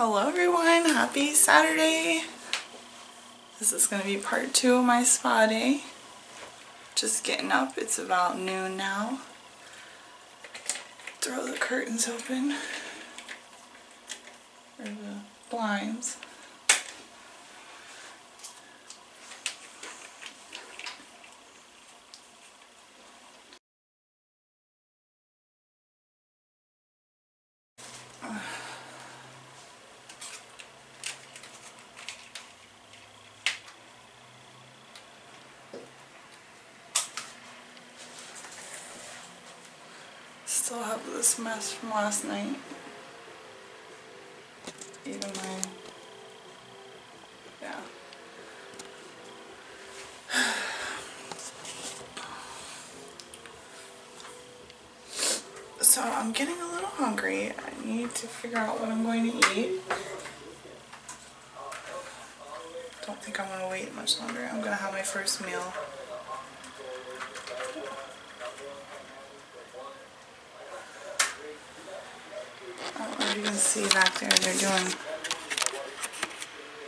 Hello everyone, happy Saturday. This is going to be part 2 of my spa day. Just getting up, it's about noon now. Throw the curtains open, or the blinds. Still have this mess from last night. Even yeah. So I'm getting a little hungry. I need to figure out what I'm going to eat. Don't think I'm going to wait much longer. I'm going to have my first meal. I don't know if you can see back there, they're doing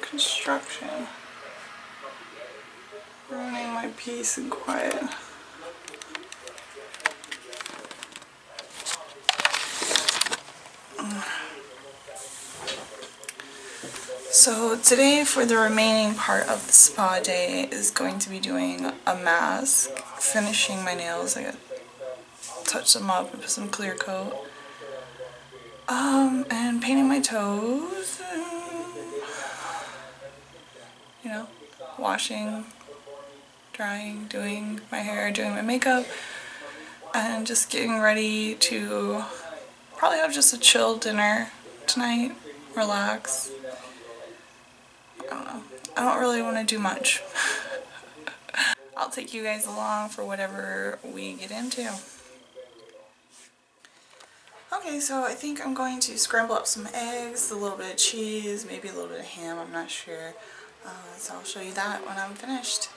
construction. Ruining my peace and quiet. So today, for the remaining part of the spa day, is going to be doing a mask, finishing my nails. I got touch them up and put some clear coat. And painting my toes, and, you know, washing, drying, doing my hair, doing my makeup, and just getting ready to probably have just a chill dinner tonight, relax. I don't know. I don't really want to do much. I'll take you guys along for whatever we get into. Okay, so I think I'm going to scramble up some eggs, a little bit of cheese, maybe a little bit of ham, I'm not sure. So I'll show you that when I'm finished.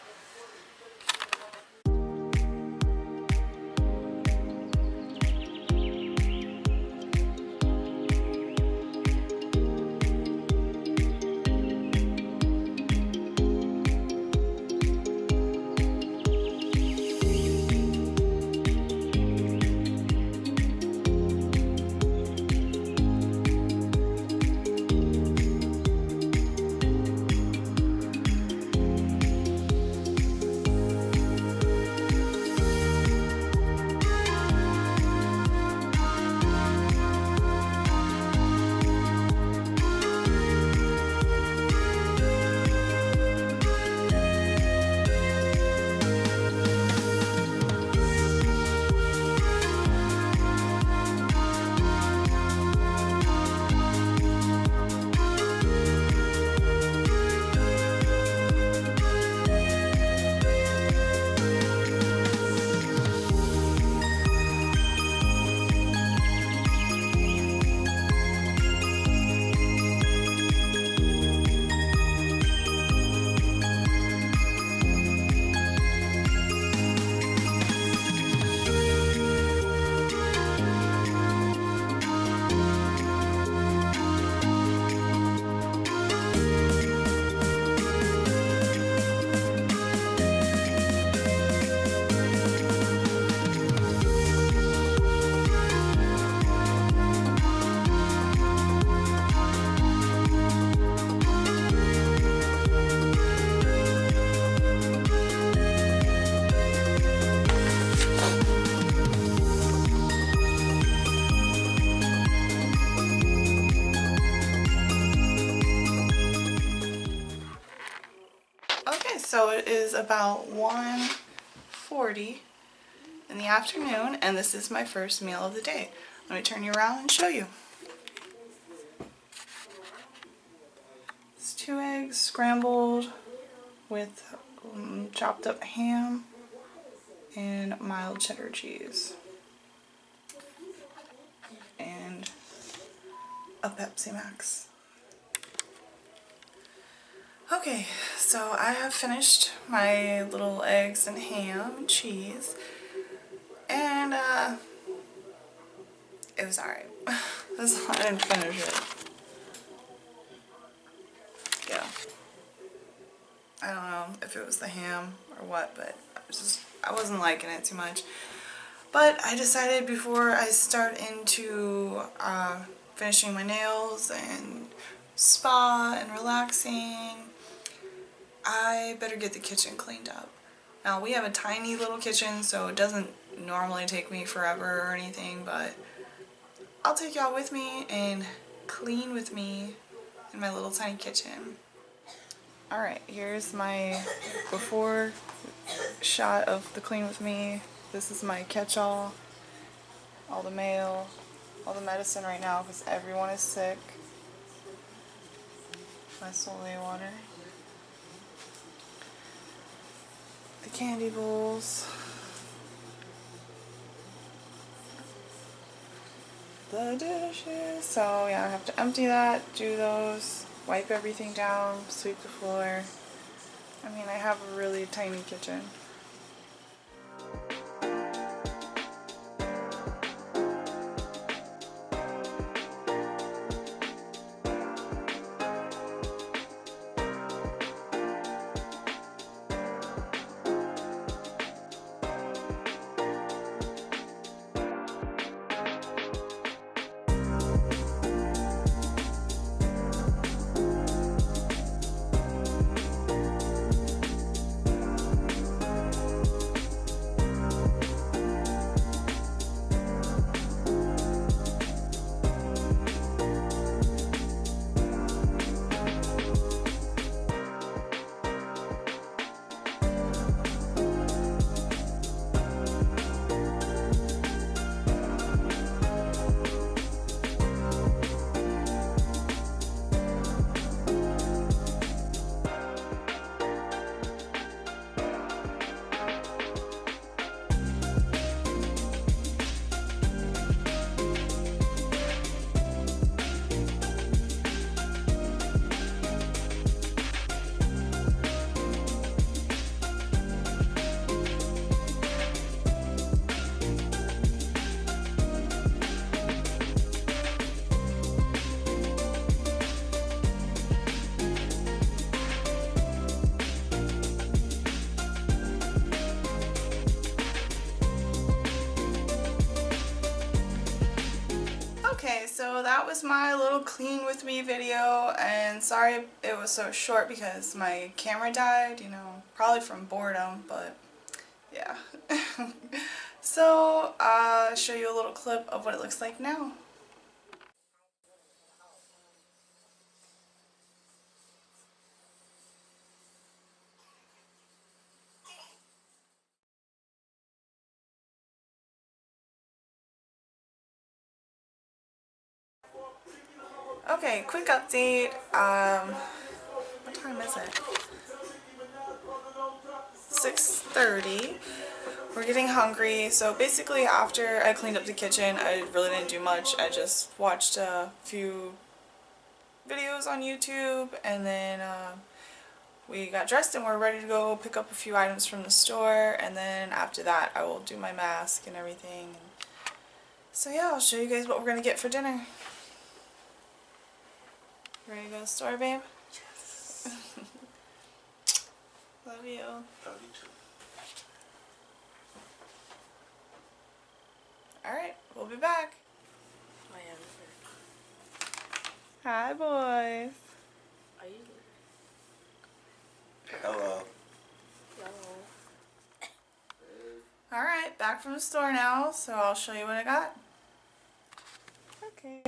Okay, so it is about 1:40 in the afternoon, and this is my first meal of the day. Let me turn you around and show you. It's 2 eggs scrambled with chopped up ham and mild cheddar cheese. And a Pepsi Max. Okay, so I have finished my little eggs and ham and cheese, and it was alright. I didn't finish it. I don't know if it was the ham or what, but I wasn't liking it too much. But I decided before I start into finishing my nails and spa and relaxing, I better get the kitchen cleaned up. Now we have a tiny little kitchen, so it doesn't normally take me forever or anything, but I'll take y'all with me and clean with me in my little tiny kitchen. Alright, here's my before shot of the clean with me. This is my catch-all, all the mail, all the medicine right now because everyone is sick. My Soleil water. The candy bowls. The dishes. So yeah, I have to empty that, do those, wipe everything down, sweep the floor. I mean, I have a really tiny kitchen. Okay, so that was my little clean with me video, and sorry it was so short because my camera died, you know, probably from boredom, but yeah. So I'll show you a little clip of what it looks like now. Okay, quick update. What time is it? 6:30. We're getting hungry, so basically after I cleaned up the kitchen, I really didn't do much. I just watched a few videos on YouTube, and then we got dressed and we're ready to go pick up a few items from the store, and then after that I will do my mask and everything. So yeah, I'll show you guys what we're gonna get for dinner. Ready to go to the store, babe? Yes. Love you. Love you too. Alright, we'll be back. Hi, boys. Are you? Hello. Hello. Alright, back from the store now, so I'll show you what I got. Okay,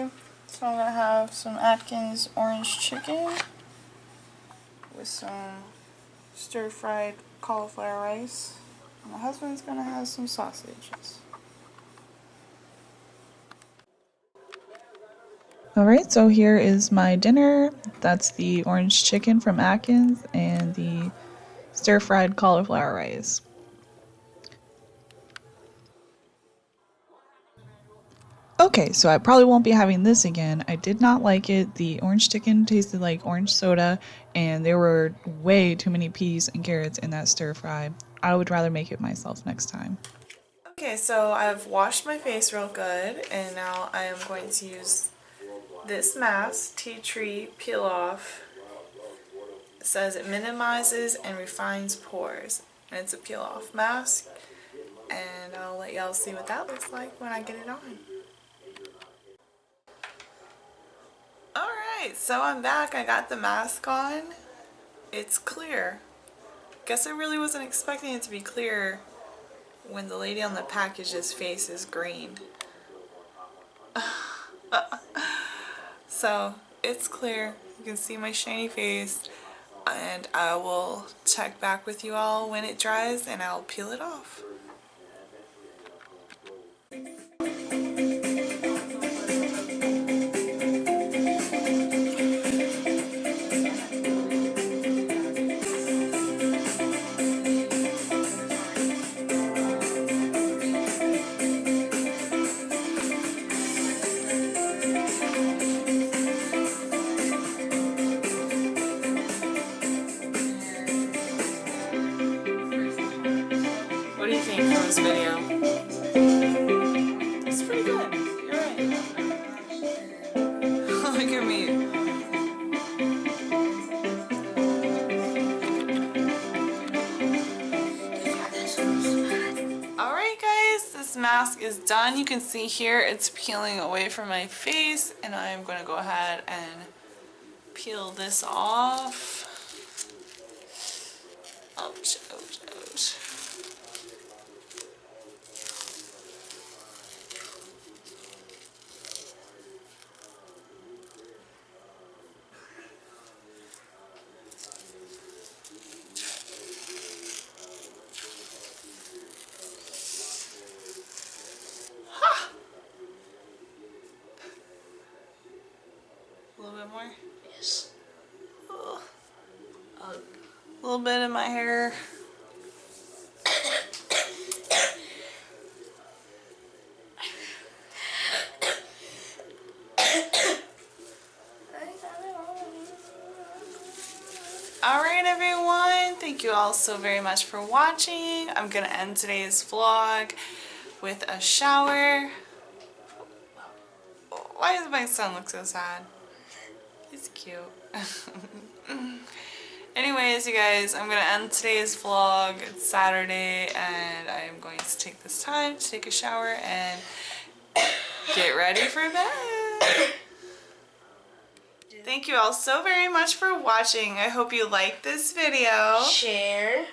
so I'm gonna have some Atkins orange chicken with some stir-fried cauliflower rice. And my husband's gonna have some sausages. Alright, so here is my dinner. That's the orange chicken from Atkins and the stir-fried cauliflower rice. Okay, so I probably won't be having this again. I did not like it. The orange chicken tasted like orange soda, and there were way too many peas and carrots in that stir fry. I would rather make it myself next time. Okay, so I've washed my face real good, and now I am going to use this mask, Tea Tree Peel Off says it minimizes and refines pores. And it's a peel off mask. And I'll let y'all see what that looks like when I get it on. Alright, so I'm back. I got the mask on. It's clear. Guess I really wasn't expecting it to be clear when the lady on the package's face is green. So it's clear. You can see my shiny face, and I will check back with you all when it dries and I'll peel it off. What do you think from this video? It's pretty good. You're right. Look at me. Alright guys, this mask is done. You can see here it's peeling away from my face, and I'm going to go ahead and peel this off. Ouch, ouch, ouch. A little bit more? Yes. Oh. A little bit in my hair. Alright everyone, thank you all so very much for watching. I'm gonna end today's vlog with a shower. Why does my son look so sad? He's cute. Anyways, you guys, I'm gonna end today's vlog. It's Saturday and I'm going to take this time to take a shower and get ready for bed. Thank you all so very much for watching. I hope you liked this video. Share.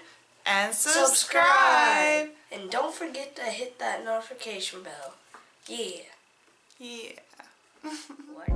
And subscribe. And don't forget to hit that notification bell. Yeah. Yeah. What?